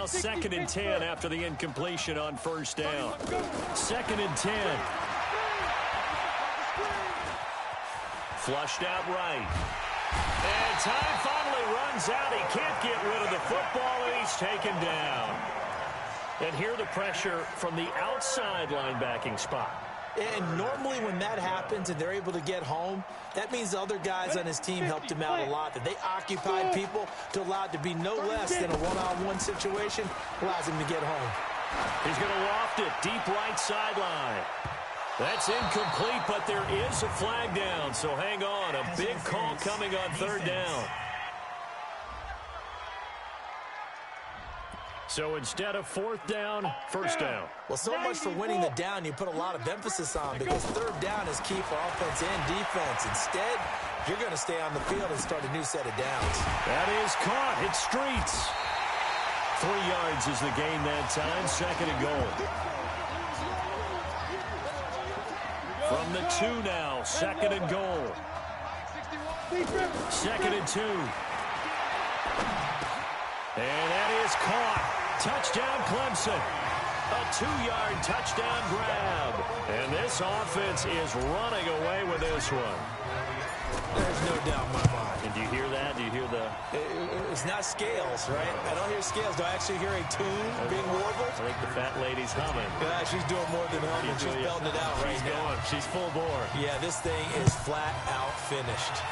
second and 10 after the incompletion on first down. Second and 10. Flushed out right. And time finally runs out. He can't get rid of the football, and he's taken down. And here the pressure from the outside linebacking spot. And normally when that happens and they're able to get home, that means the other guys on his team helped him out a lot. That they occupied people to allow it to be no less than a one-on-one situation, allows him to get home. He's going to loft it deep right sideline. That's incomplete, but there is a flag down, so hang on. A big call coming on third down. So instead of fourth down, first down. Well, so much for winning the down you put a lot of emphasis on, because third down is key for offense and defense. Instead, you're going to stay on the field and start a new set of downs. That is caught. It streets. 3 yards is the gain that time. Second and goal. From the 2 now. Second and goal. Second and 2. And that is caught. Touchdown, Clemson. A 2-yard touchdown grab. And this offense is running away with this one. There's no doubt in my mind. And do you hear that? Do you hear the... It's not scales, right? I don't hear scales. Do I actually hear a tune being warbled? I think the fat lady's humming. Yeah, she's doing more than humming. She's belting it out right now. She's full bore. Yeah, this thing is flat out finished.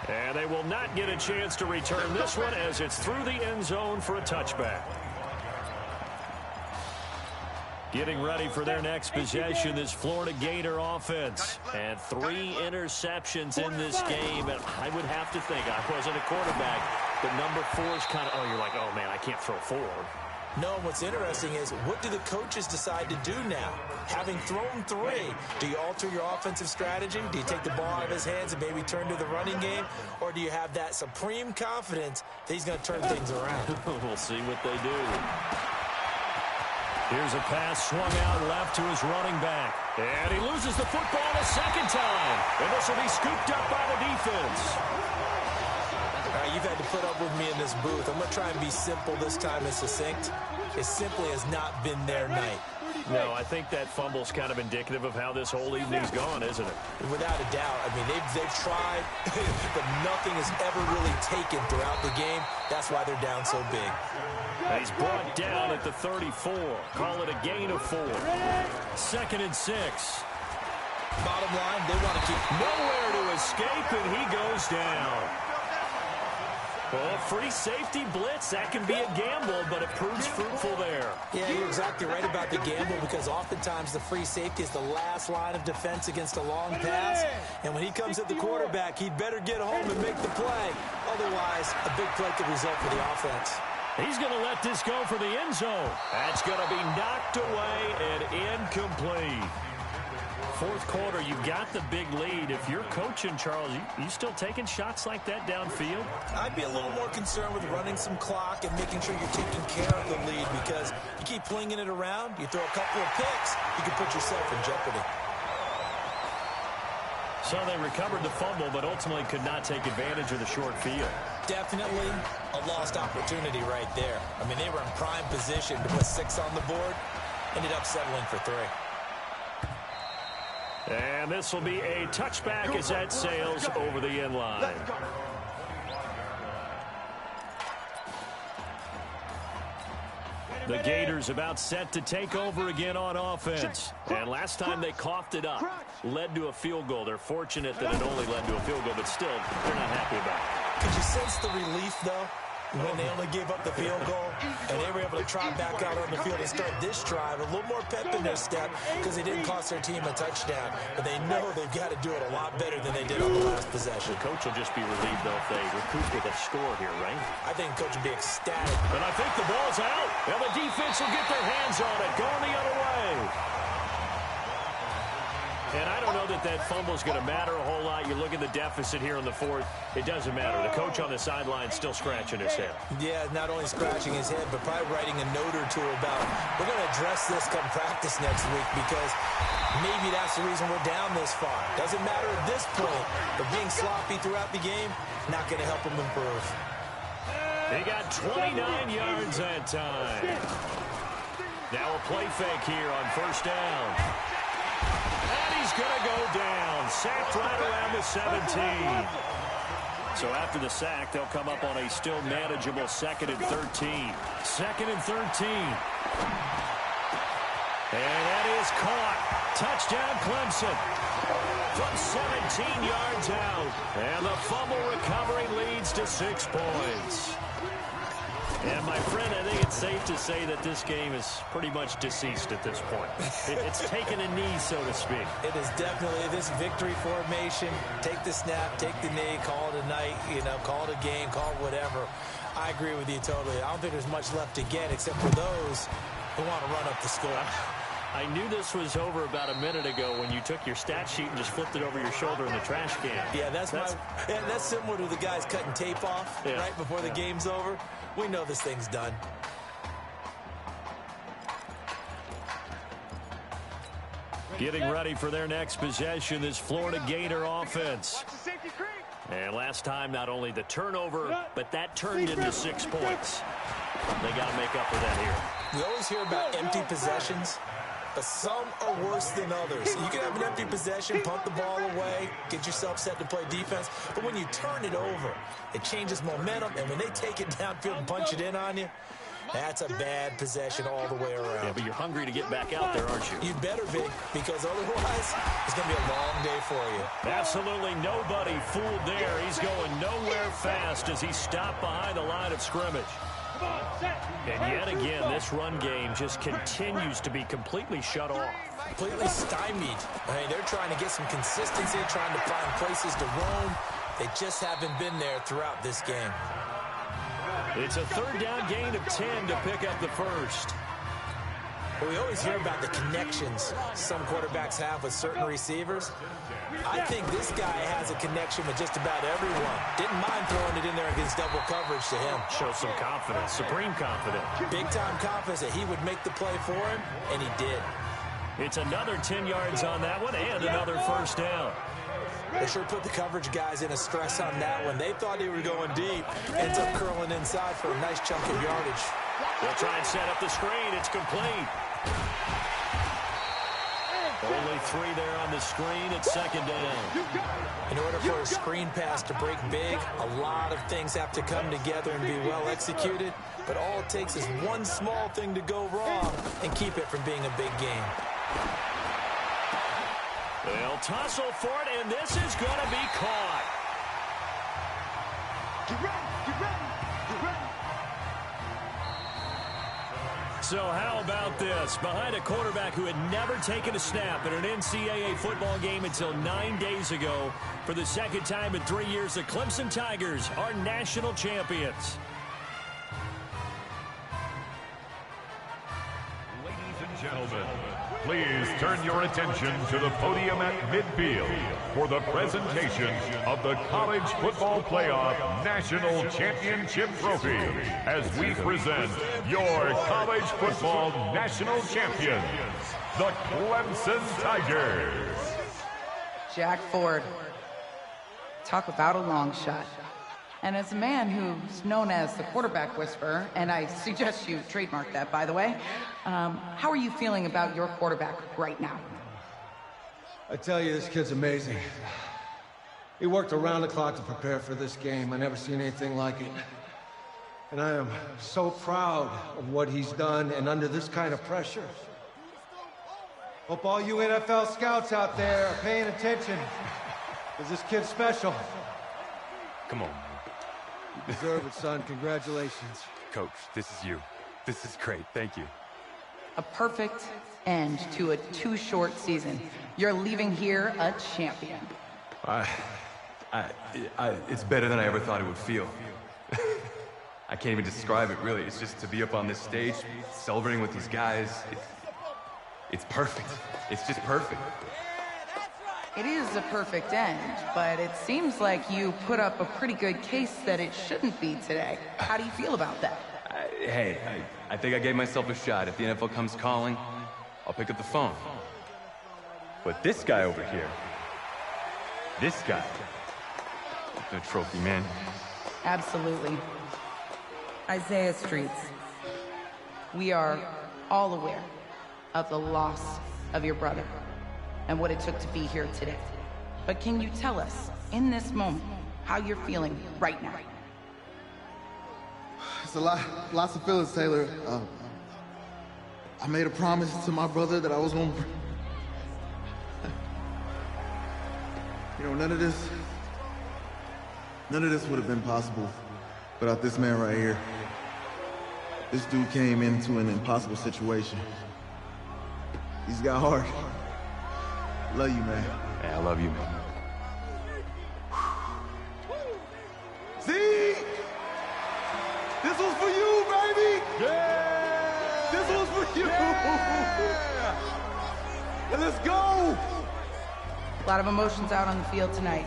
And they will not get a chance to return this one as it's through the end zone for a touchback. Getting ready for their next possession, this Florida Gator offense. And 3 interceptions in this game. And I would have to think, I wasn't a quarterback, but number 4 is kind of, oh, you're like, oh, man, I can't throw 4. No, what's interesting is, what do the coaches decide to do now? Having thrown 3, do you alter your offensive strategy? Do you take the ball out of his hands and maybe turn to the running game? Or do you have that supreme confidence that he's going to turn things around? We'll see what they do. Here's a pass swung out left to his running back. And he loses the football a second time. And this will be scooped up by the defense. All right, you've had to put up with me in this booth. I'm going to try and be simple this time and succinct. It simply has not been their night. No, I think that fumble's kind of indicative of how this whole evening's gone, isn't it? Without a doubt. I mean, they've tried, but nothing has ever really taken throughout the game. That's why they're down so big. And he's brought down at the 34. Call it a gain of 4. Second and 6. Bottom line, they want to keep nowhere to escape, and he goes down. Well, free safety blitz, that can be a gamble, but it proves fruitful there. Yeah, you're exactly right about the gamble, because oftentimes the free safety is the last line of defense against a long pass. And when he comes at the quarterback, he'd better get home and make the play. Otherwise, a big play could result for the offense. He's going to let this go for the end zone. That's going to be knocked away and incomplete. Fourth quarter, you got the big lead. If you're coaching, Charles, you still taking shots like that downfield? I'd be a little more concerned with running some clock and making sure you're taking care of the lead, because you keep flinging it around, you throw a couple of picks, you can put yourself in jeopardy. So they recovered the fumble, but ultimately could not take advantage of the short field. Definitely a lost opportunity right there. I mean, they were in prime position to put 6 on the board, ended up settling for 3. And this will be a touchback as that sails over the end line. The Gators about set to take over again on offense. And last time they coughed it up, led to a field goal. They're fortunate that it only led to a field goal, but still, they're not happy about it. Could you sense the relief, though, when they only gave up the field goal and they were able to trot back out on the field and start this drive? A little more pep in their step, because they didn't cost their team a touchdown, but they know they've got to do it a lot better than they did on the last possession. The coach will just be relieved, though, if they recoup with a score here, right? I think coach will be ecstatic. And I think the ball's out, and the defense will get their hands on it, going the other way. And I don't know that fumble's going to matter a whole lot. You look at the deficit here in the fourth. It doesn't matter. The coach on the sideline still scratching his head. Yeah, not only scratching his head, but probably writing a note or two about, we're going to address this come practice next week, because maybe that's the reason we're down this far. Doesn't matter at this point, but being sloppy throughout the game, not going to help them improve. He got 29 yards that time. Now a play fake here on first down. And he's going to go down. Sacked right around the 17. So after the sack, they'll come up on a still manageable 2nd and 13. 2nd and 13. And that is caught. Touchdown, Clemson. From 17 yards out. And the fumble recovery leads to 6 points. And, my friend, I think it's safe to say that this game is pretty much deceased at this point. It's taken a knee, so to speak. It is definitely this victory formation. Take the snap, take the knee, call it a night, call it a game, call it whatever. I agree with you totally. I don't think there's much left to get except for those who want to run up the score. I knew this was over about a minute ago when you took your stat sheet and just flipped it over your shoulder in the trash can. Yeah, that's similar to the guys cutting tape off right before the game's over. We know this thing's done. Getting ready for their next possession, this Florida Gator offense. And last time, not only the turnover, but that turned into 6 points. They got to make up for that here. We always hear about empty possessions, but some are worse than others. You can have an empty possession, punt the ball away, get yourself set to play defense, but when you turn it over, it changes momentum, and when they take it downfield and punch it in on you, that's a bad possession all the way around. Yeah, but you're hungry to get back out there, aren't you? You'd better be, because otherwise, it's going to be a long day for you. Absolutely nobody fooled there. He's going nowhere fast as he stopped behind the line of scrimmage. And yet again, this run game just continues to be completely shut off. Completely stymied. I mean, they're trying to get some consistency, trying to find places to roam. They just haven't been there throughout this game. It's a 3rd down gain of 10 to pick up the first. Well, we always hear about the connections some quarterbacks have with certain receivers. I think this guy has a connection with just about everyone. Didn't mind throwing it in there against double coverage to him. Shows some confidence, supreme confidence. Big-time confidence that he would make the play for him, and he did. It's another 10 yards on that one and another first down. They sure put the coverage guys in a stress on that one. They thought they were going deep. Ends up curling inside for a nice chunk of yardage. They'll try and set up the screen. It's complete. Only 3 there on the screen. It's 2nd down. In order for a screen pass to break big, a lot of things have to come together and be well executed. But all it takes is one small thing to go wrong and keep it from being a big game. They'll tussle for it, and this is going to be caught. Get ready, get ready, get ready. So how about this? Behind a quarterback who had never taken a snap in an NCAA football game until 9 days ago, for the 2nd time in 3 years, the Clemson Tigers are national champions. Ladies and gentlemen, please turn your attention to the podium at midfield for the presentation of the College Football Playoff National Championship Trophy as we present your college football national champions, the Clemson Tigers. Jack Ford. Talk about a long shot. And as a man who's known as the quarterback whisperer, and I suggest you trademark that, by the way, how are you feeling about your quarterback right now? I tell you, this kid's amazing. He worked around the clock to prepare for this game. I never seen anything like it. And I am so proud of what he's done, and under this kind of pressure. Hope all you NFL scouts out there are paying attention, because this kid's special. Come on. You deserve it, son. Congratulations. Coach, this is you. This is great. Thank you. A perfect end to a too short season. You're leaving here a champion. It's better than I ever thought it would feel. I can't even describe it, really. It's just to be up on this stage, celebrating with these guys. It's perfect. It's just perfect. It is a perfect end, but it seems like you put up a pretty good case that it shouldn't be today. How do you feel about that? I think I gave myself a shot. If the NFL comes calling, I'll pick up the phone. But this guy over here, the trophy, man. Absolutely. Isaiah Streets, we are all aware of the loss of your brother and what it took to be here today. But can you tell us, in this moment, how you're feeling right now? It's lots of feelings, Taylor. I made a promise to my brother that I was gonna... You know, none of this would have been possible without this man right here. This dude came into an impossible situation. He's got heart. Love you, man. Yeah, I love you, man. See? This was for you, baby! Yeah! This was for you! Yeah! And let's go! A lot of emotions out on the field tonight.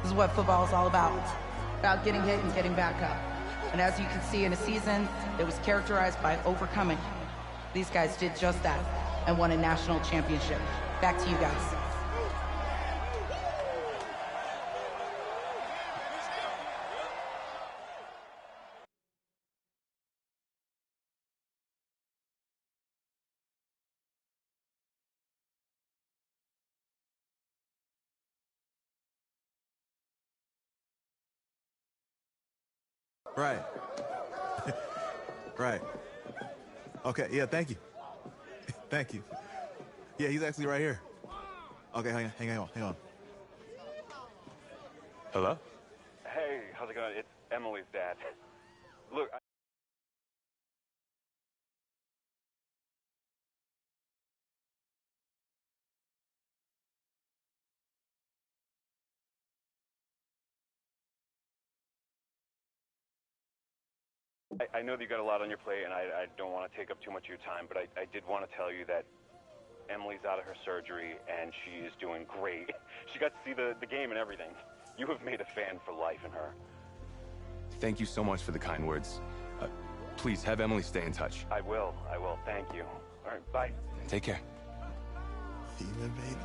This is what football is all about. About getting hit and getting back up. And as you can see, in a season that was characterized by overcoming, these guys did just that and won a national championship. Back to you guys. Right. Right. Okay, yeah, thank you. Thank you. Yeah, he's actually right here. Okay, hang on. Hello? Hey, how's it going? It's Emily's dad. Look, I know that you got a lot on your plate, and I don't want to take up too much of your time, but I did want to tell you that Emily's out of her surgery, and she is doing great. She got to see the game and everything. You have made a fan for life in her. Thank you so much for the kind words. Please, have Emily stay in touch. I will. Thank you. All right, bye. Take care. Even, baby.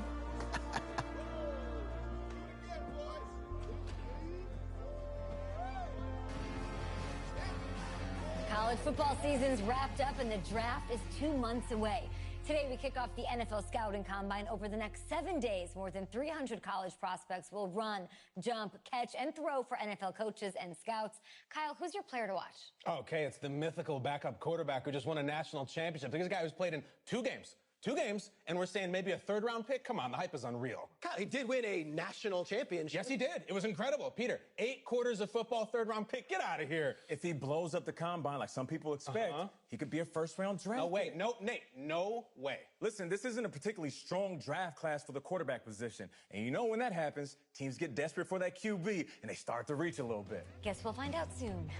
College football season's wrapped up and the draft is 2 months away. Today we kick off the NFL Scouting Combine. Over the next 7 days, more than 300 college prospects will run, jump, catch, and throw for NFL coaches and scouts. Kyle, who's your player to watch? Okay, it's the mythical backup quarterback who just won a national championship. This guy who's played in 2 games. 2 games, and we're saying maybe a 3rd-round pick? Come on, the hype is unreal. God, he did win a national championship. Yes, he did. It was incredible. Peter, 8 quarters of football, 3rd-round pick. Get out of here. If he blows up the combine like some people expect, he could be a 1st-round draft No way. pick. No, Nate, no way. Listen, this isn't a particularly strong draft class for the quarterback position. And you know when that happens, teams get desperate for that QB, and they start to reach a little bit. Guess we'll find out soon.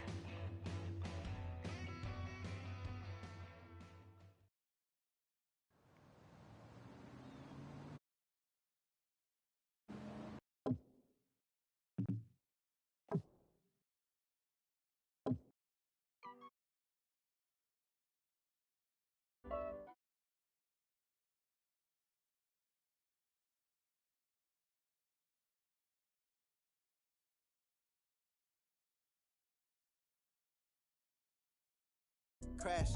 Crash.